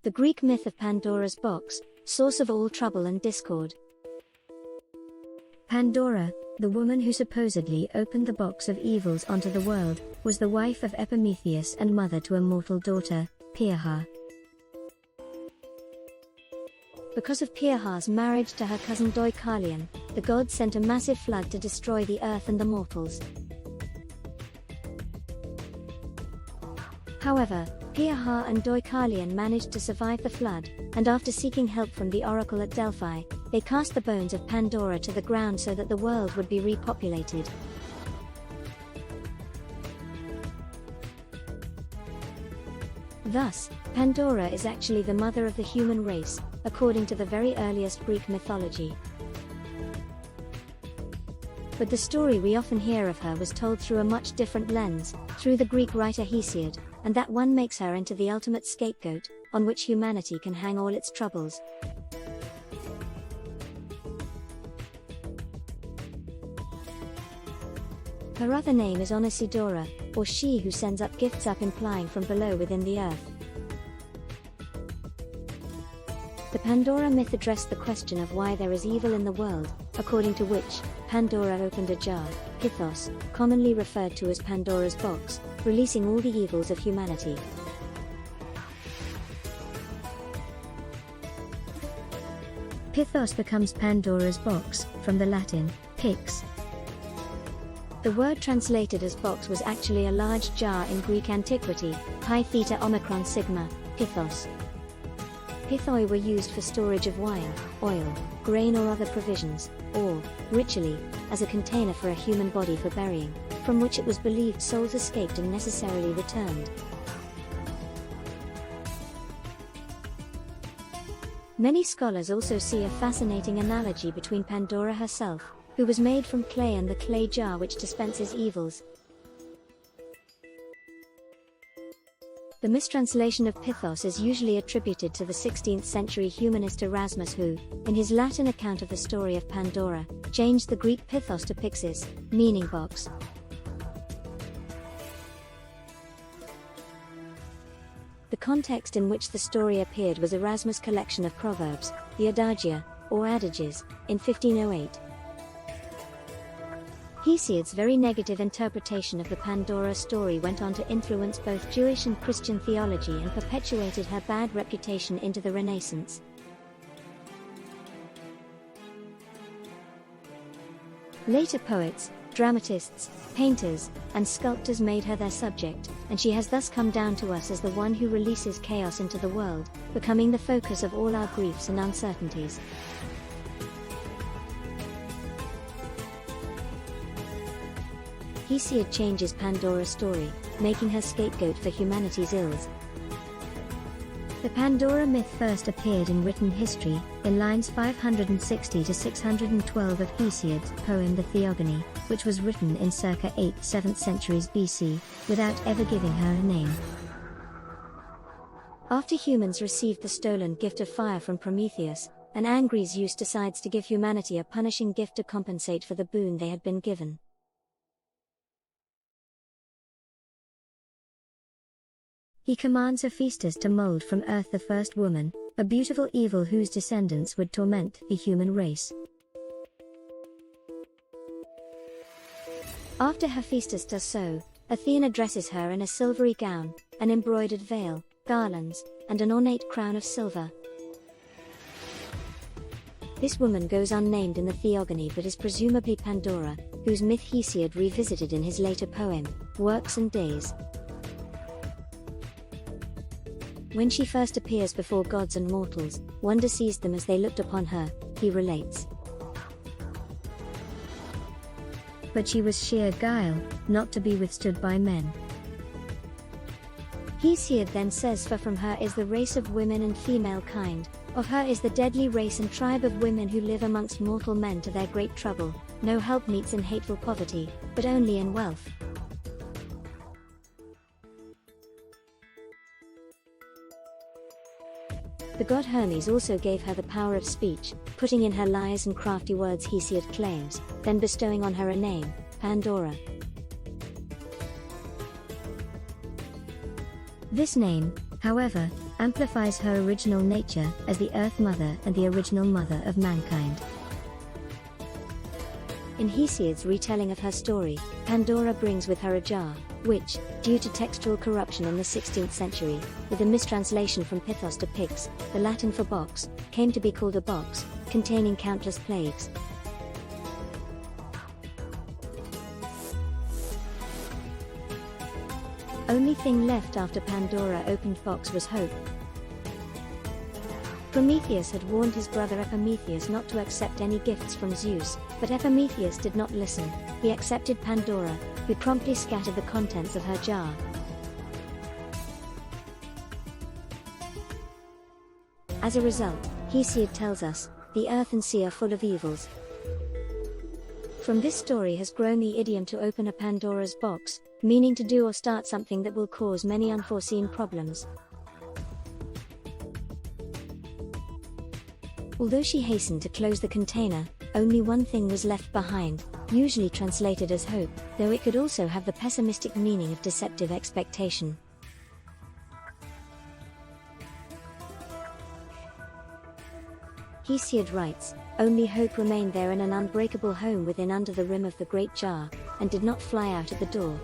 The Greek myth of Pandora's box, source of all trouble and discord. Pandora, the woman who supposedly opened the box of evils onto the world, was the wife of Prometheus and mother to a mortal daughter, PYRRHA. Because of PYRRHA's marriage to her cousin Deucalion, the gods sent a massive flood to destroy the earth and the mortals. However, PYRRHA and Deucalion managed to survive the flood, and after seeking help from the oracle at Delphi, they cast the bones of Pandora to the ground so that the world would be repopulated. Thus, Pandora is actually the mother of the human race, according to the very earliest Greek mythology. But the story we often hear of her was told through a much different lens, through the Greek writer Hesiod, and that one makes her into the ultimate scapegoat, on which humanity can hang all its troubles. Her other name is Onisidora, or she who sends up gifts up, implying from below within the earth. The Pandora myth addressed the question of why there is evil in the world, according to which, Pandora opened a jar, Pythos, commonly referred to as Pandora's box, releasing all the evils of humanity. Pythos becomes Pandora's box, from the Latin, pix. The word translated as box was actually a large jar in Greek antiquity, pi theta omicron sigma, pythos. Pythoi were used for storage of wine, oil, grain or other provisions, or, ritually, as a container for a human body for burying, from which it was believed souls escaped and necessarily returned. Many scholars also see a fascinating analogy between Pandora herself, who was made from clay, and the clay jar which dispenses evils. The mistranslation of Pythos is usually attributed to the 16th century humanist Erasmus, who, in his Latin account of the story of Pandora, changed the Greek Pythos to Pyxis, meaning box. The context in which the story appeared was Erasmus' collection of proverbs, the Adagia, or Adages, in 1508. Hesiod's very negative interpretation of the Pandora story went on to influence both Jewish and Christian theology and perpetuated her bad reputation into the Renaissance. Later poets, dramatists, painters, and sculptors made her their subject, and she has thus come down to us as the one who releases chaos into the world, becoming the focus of all our griefs and uncertainties. Hesiod changes Pandora's story, making her scapegoat for humanity's ills. The Pandora myth first appeared in written history, in lines 560 to 612 of Hesiod's poem The Theogony, which was written in circa 8th-7th centuries BC, without ever giving her a name. After humans received the stolen gift of fire from Prometheus, an angry Zeus decides to give humanity a punishing gift to compensate for the boon they had been given. He commands Hephaestus to mold from earth the first woman, a beautiful evil whose descendants would torment the human race. After Hephaestus does so, Athena dresses her in a silvery gown, an embroidered veil, garlands, and an ornate crown of silver. This woman goes unnamed in the Theogony but is presumably Pandora, whose myth Hesiod revisited in his later poem, Works and Days. When she first appears before gods and mortals, wonder seized them as they looked upon her, he relates. But she was sheer guile, not to be withstood by men. Hesiod then says, for from her is the race of women and female kind, of her is the deadly race and tribe of women who live amongst mortal men to their great trouble, no helpmeets in hateful poverty, but only in wealth. The god Hermes also gave her the power of speech, putting in her lies and crafty words, Hesiod claims, then bestowing on her a name, Pandora. This name, however, amplifies her original nature as the Earth Mother and the original mother of mankind. In Hesiod's retelling of her story, Pandora brings with her a jar, which, due to textual corruption in the 16th century, with a mistranslation from pithos to pix, the Latin for box, came to be called a box, containing countless plagues. Only thing left after Pandora opened box was hope. Prometheus had warned his brother Epimetheus not to accept any gifts from Zeus, but Epimetheus did not listen. He accepted Pandora, who promptly scattered the contents of her jar. As a result, Hesiod tells us, the earth and sea are full of evils. From this story has grown the idiom to open a Pandora's box, meaning to do or start something that will cause many unforeseen problems. Although she hastened to close the container, only one thing was left behind, usually translated as hope, though it could also have the pessimistic meaning of deceptive expectation. Hesiod writes, only hope remained there in an unbreakable home within under the rim of the great jar, and did not fly out at the door.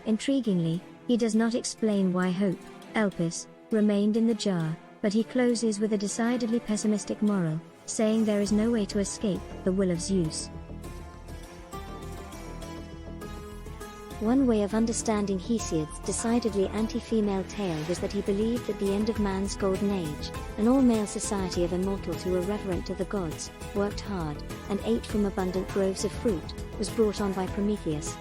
Intriguingly, he does not explain why hope, Elpis, remained in the jar, but he closes with a decidedly pessimistic moral, saying there is no way to escape the will of Zeus. One way of understanding Hesiod's decidedly anti-female tale was that he believed that the end of man's golden age, an all-male society of immortals who were reverent to the gods, worked hard, and ate from abundant groves of fruit, was brought on by Prometheus.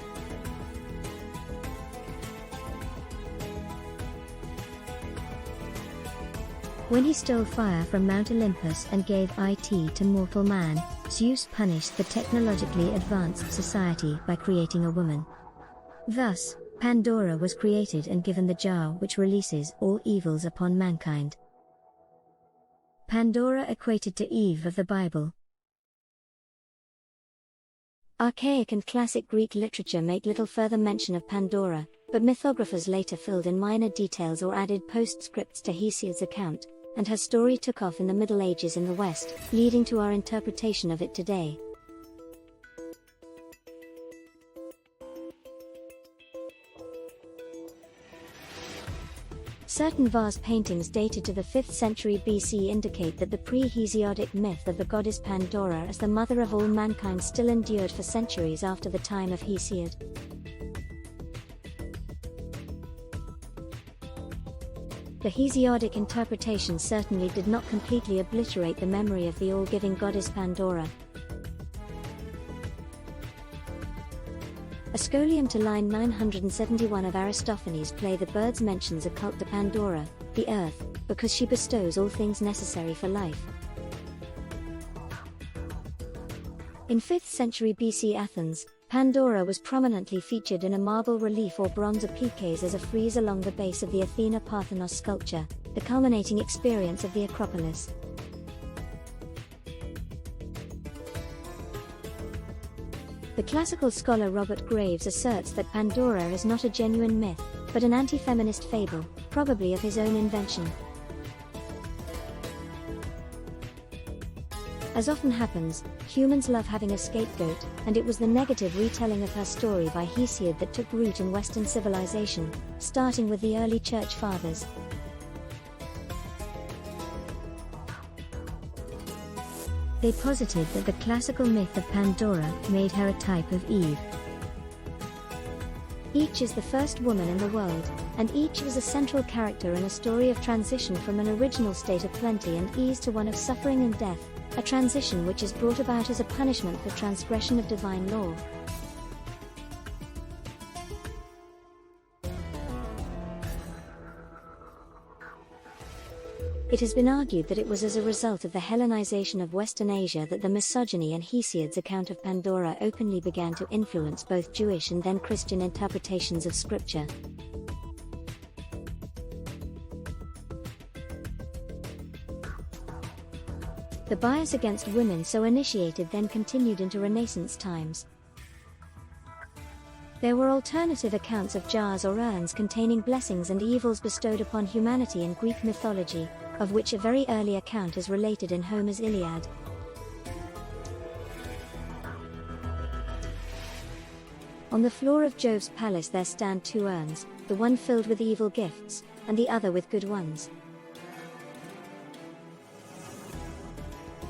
When he stole fire from Mount Olympus and gave it to mortal man, Zeus punished the technologically advanced society by creating a woman. Thus, Pandora was created and given the jar which releases all evils upon mankind. Pandora equated to Eve of the Bible. Archaic and classic Greek literature make little further mention of Pandora, but mythographers later filled in minor details or added postscripts to Hesiod's account, and her story took off in the Middle Ages in the West, leading to our interpretation of it today. Certain vase paintings dated to the 5th century BC indicate that the pre-Hesiodic myth of the goddess Pandora as the mother of all mankind still endured for centuries after the time of Hesiod. The Hesiodic interpretation certainly did not completely obliterate the memory of the all-giving goddess Pandora. A scholium to line 971 of Aristophanes' play The Birds mentions a cult to Pandora, the earth, because she bestows all things necessary for life. In 5th century BC Athens, Pandora was prominently featured in a marble relief or bronze appliques as a frieze along the base of the Athena Parthenos sculpture, the culminating experience of the Acropolis. The classical scholar Robert Graves asserts that Pandora is not a genuine myth, but an anti-feminist fable, probably of his own invention. As often happens, humans love having a scapegoat, and it was the negative retelling of her story by Hesiod that took root in Western civilization, starting with the early Church Fathers. They posited that the classical myth of Pandora made her a type of Eve. Each is the first woman in the world, and each is a central character in a story of transition from an original state of plenty and ease to one of suffering and death, a transition which is brought about as a punishment for transgression of divine law. It has been argued that it was as a result of the Hellenization of Western Asia that the misogyny in Hesiod's account of Pandora openly began to influence both Jewish and then Christian interpretations of scripture. The bias against women so initiated then continued into Renaissance times. There were alternative accounts of jars or urns containing blessings and evils bestowed upon humanity in Greek mythology, of which a very early account is related in Homer's Iliad. On the floor of Jove's palace there stand two urns, the one filled with evil gifts, and the other with good ones.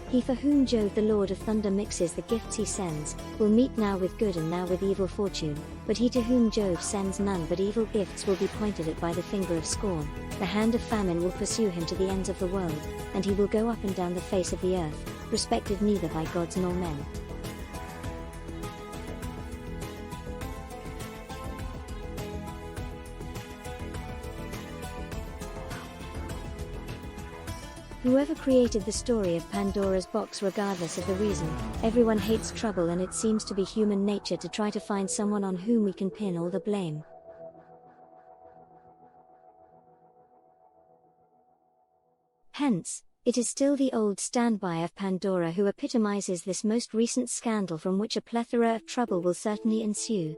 He for whom Jove the Lord of Thunder mixes the gifts he sends, will meet now with good and now with evil fortune, but he to whom Jove sends none but evil gifts will be pointed at by the finger of scorn, the hand of famine will pursue him to the ends of the world, and he will go up and down the face of the earth, respected neither by gods nor men. Whoever created the story of Pandora's box, regardless of the reason, everyone hates trouble, and it seems to be human nature to try to find someone on whom we can pin all the blame. Hence, it is still the old standby of Pandora who epitomizes this most recent scandal, from which a plethora of trouble will certainly ensue.